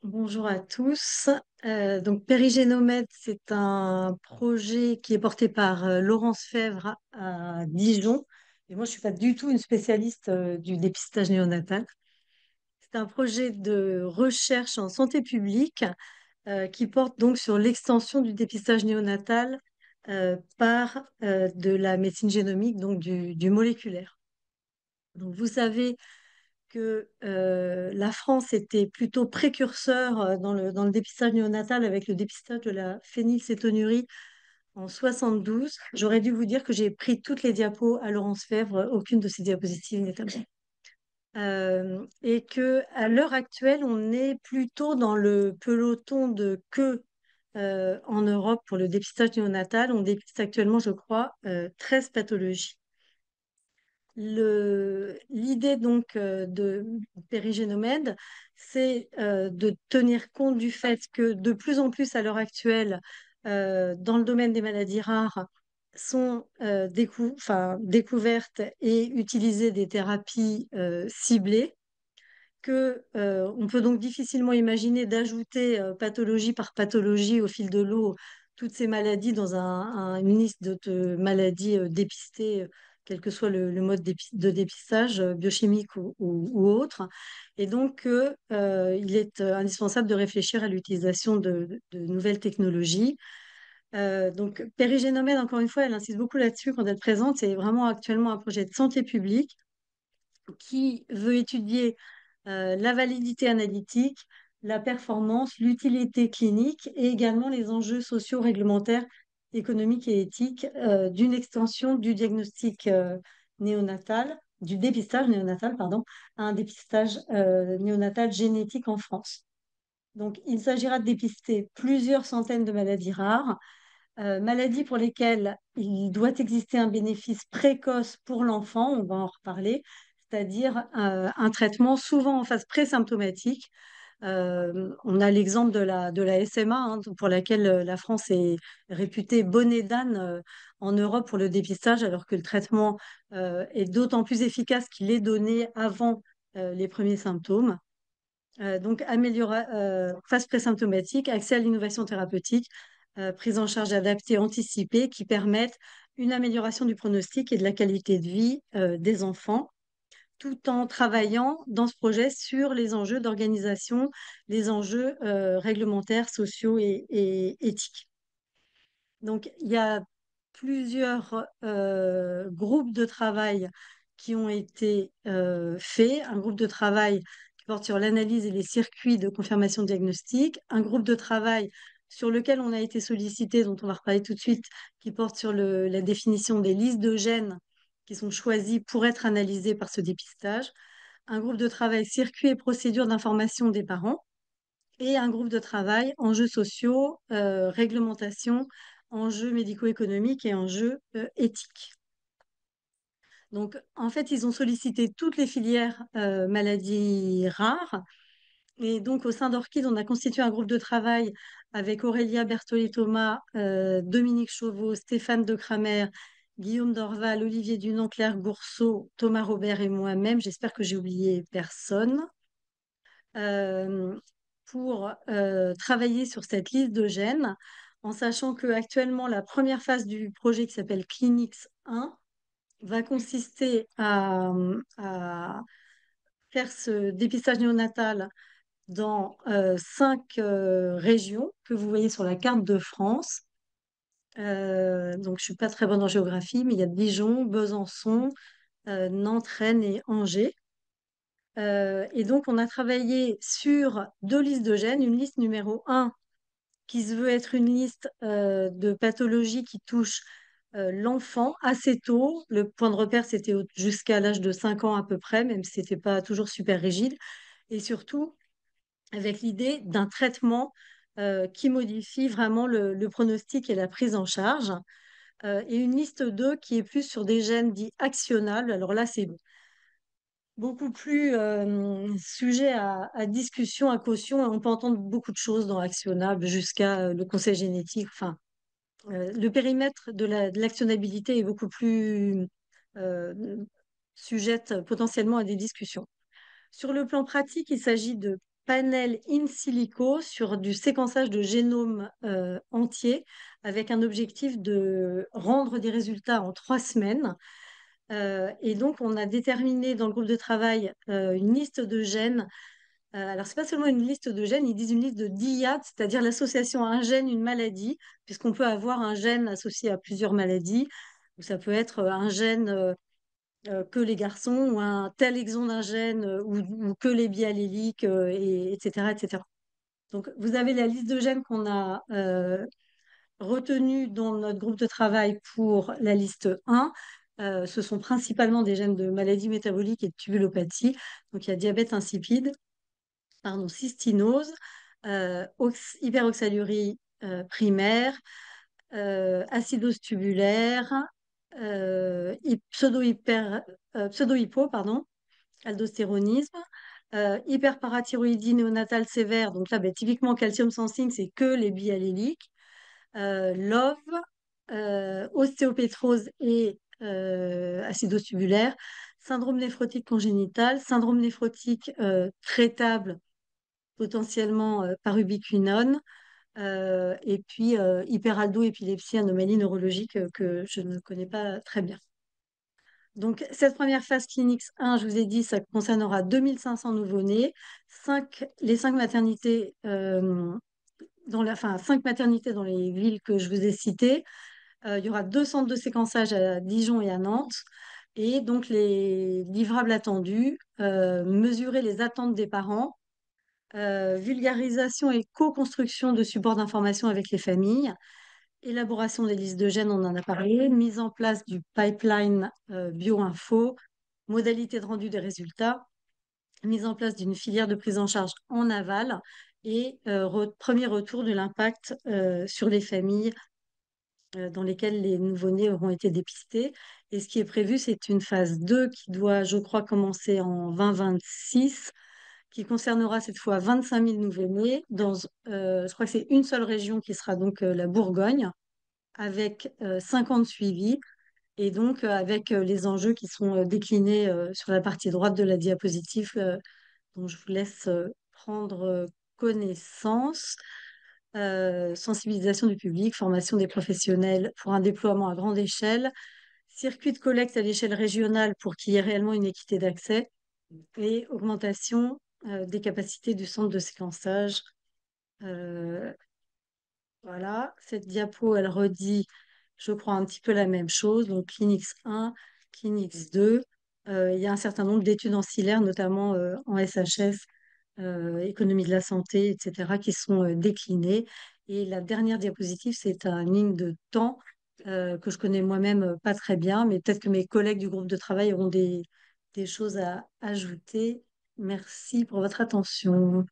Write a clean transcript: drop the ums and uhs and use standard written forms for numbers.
Bonjour à tous. Donc Périgénomède, c'est un projet qui est porté par Laurence Fèvre à Dijon. Et moi, je suis pas du tout une spécialiste du dépistage néonatal. C'est un projet de recherche en santé publique qui porte donc sur l'extension du dépistage néonatal par de la médecine génomique, donc du moléculaire. Donc vous savez que la France était plutôt précurseur dans le dépistage néonatal avec le dépistage de la phénylcétonurie en 72. J'aurais dû vous dire que j'ai pris toutes les diapos à Laurence Fèvre, aucune de ces diapositives n'est à moi. Et que à l'heure actuelle, on est plutôt dans le peloton de queue en Europe pour le dépistage néonatal. On dépiste actuellement, je crois, 13 pathologies. L'idée donc de Périgénomède, c'est de tenir compte du fait que de plus en plus à l'heure actuelle, dans le domaine des maladies rares, sont découvertes et utilisées des thérapies ciblées, que on peut donc difficilement imaginer d'ajouter pathologie par pathologie au fil de l'eau toutes ces maladies dans une liste de maladies dépistées, quel que soit le mode de dépistage, biochimique ou autre. Et donc, il est indispensable de réfléchir à l'utilisation de nouvelles technologies. Donc, Périgénomède, encore une fois, elle insiste beaucoup là-dessus quand elle présente. C'est vraiment actuellement un projet de santé publique qui veut étudier la validité analytique, la performance, l'utilité clinique et également les enjeux sociaux, réglementaires, économiques et éthiques d'une extension du diagnostic néonatal, du dépistage néonatal, pardon, à un dépistage néonatal génétique en France. Donc, il s'agira de dépister plusieurs centaines de maladies rares, maladies pour lesquelles il doit exister un bénéfice précoce pour l'enfant, on va en reparler, c'est-à-dire un traitement souvent en phase présymptomatique. On a l'exemple de la SMA, hein, pour laquelle la France est réputée bonnet d'âne en Europe pour le dépistage, alors que le traitement est d'autant plus efficace qu'il est donné avant les premiers symptômes. Donc, phase présymptomatique, accès à l'innovation thérapeutique, prise en charge adaptée, anticipée, qui permettent une amélioration du pronostic et de la qualité de vie des enfants, tout en travaillant dans ce projet sur les enjeux d'organisation, les enjeux réglementaires, sociaux et éthiques. Donc, il y a plusieurs groupes de travail qui ont été faits. Un groupe de travail qui porte sur l'analyse et les circuits de confirmation diagnostique. Un groupe de travail sur lequel on a été sollicité, dont on va reparler tout de suite, qui porte sur la définition des listes de gènes qui sont choisis pour être analysés par ce dépistage. Un groupe de travail circuits et procédures d'information des parents et un groupe de travail enjeux sociaux, réglementation, enjeux médico-économiques et enjeux éthiques. Donc, en fait, ils ont sollicité toutes les filières maladies rares. Et donc, au sein d'Orchid, on a constitué un groupe de travail avec Aurélia Berthollet-Thomas, Dominique Chauveau, Stéphane de Cramer, Guillaume Dorval, Olivier Dunant, Claire Gourceau, Thomas Robert et moi-même. J'espère que j'ai oublié personne. Euh, pour travailler sur cette liste de gènes, en sachant que actuellement la première phase du projet qui s'appelle Clinix 1 va consister à faire ce dépistage néonatal dans 5 régions que vous voyez sur la carte de France. Donc, je ne suis pas très bonne en géographie, mais il y a Dijon, Besançon, Nantes, Rennes et Angers. Et donc, on a travaillé sur 2 listes de gènes. Une liste numéro 1 qui se veut être une liste de pathologies qui touchent l'enfant assez tôt. Le point de repère, c'était jusqu'à l'âge de 5 ans à peu près, même si ce n'était pas toujours super rigide. Et surtout, avec l'idée d'un traitement qui modifie vraiment le pronostic et la prise en charge. Et une liste 2 qui est plus sur des gènes dits actionnables. Alors là, c'est beaucoup plus sujet à discussion, à caution. On peut entendre beaucoup de choses dans actionnable jusqu'à le conseil génétique. Enfin, le périmètre de l'actionnabilité est beaucoup plus euh, sujette potentiellement à des discussions. Sur le plan pratique, il s'agit de panel in silico sur du séquençage de génome entier avec un objectif de rendre des résultats en 3 semaines. Et donc, on a déterminé dans le groupe de travail une liste de gènes. Alors, c'est pas seulement une liste de gènes, ils disent une liste de dyades, c'est-à-dire l'association à un gène, une maladie, puisqu'on peut avoir un gène associé à plusieurs maladies, ou ça peut être un gène que les garçons, ou un tel exon d'un gène, ou que les bialléliques, etc., etc. Donc, vous avez la liste de gènes qu'on a retenus dans notre groupe de travail pour la liste 1. Ce sont principalement des gènes de maladies métaboliques et de tubulopathie. Donc, il y a diabète insipide, pardon, cystinose, hyperoxalurie primaire, acidose tubulaire, pseudo-hypo, pardon, aldostéronisme, hyperparathyroïdie néonatale sévère. Donc là, ben, typiquement, calcium sensing, c'est que les bialléliques. LOVE, ostéopétrose et acidose tubulaire, syndrome néphrotique congénital, syndrome néphrotique traitable potentiellement par ubiquinone, et puis hyperaldo-épilepsie, anomalie neurologique que je ne connais pas très bien. Donc, cette première phase clinique 1, je vous ai dit, ça concernera 2500 nouveau-nés, les 5 maternités, enfin, 5 maternités dans les villes que je vous ai citées. Il y aura 2 centres de séquençage à Dijon et à Nantes. Et donc, les livrables attendus, mesurer les attentes des parents, vulgarisation et co-construction de supports d'information avec les familles, élaboration des listes de gènes, on en a parlé, mise en place du pipeline bioinfo, modalité de rendu des résultats, mise en place d'une filière de prise en charge en aval et premier retour de l'impact sur les familles dans lesquelles les nouveau-nés auront été dépistés. Et ce qui est prévu, c'est une phase 2 qui doit, je crois, commencer en 2026, qui concernera cette fois 25 000 nouveau-nés je crois que c'est une seule région qui sera donc la Bourgogne, avec 50 suivis et donc avec les enjeux qui sont déclinés sur la partie droite de la diapositive, dont je vous laisse prendre connaissance. Sensibilisation du public, formation des professionnels pour un déploiement à grande échelle, circuit de collecte à l'échelle régionale pour qu'il y ait réellement une équité d'accès et augmentation des capacités du centre de séquençage. Euh, voilà, cette diapo, elle redit, je crois, un petit peu la même chose. Donc, Clinix 1, Clinix 2. Il y a un certain nombre d'études ancillaires, notamment en SHS, économie de la santé, etc., qui sont déclinées. Et la dernière diapositive, c'est un ligne de temps que je connais moi-même pas très bien, mais peut-être que mes collègues du groupe de travail auront des choses à ajouter. Merci pour votre attention.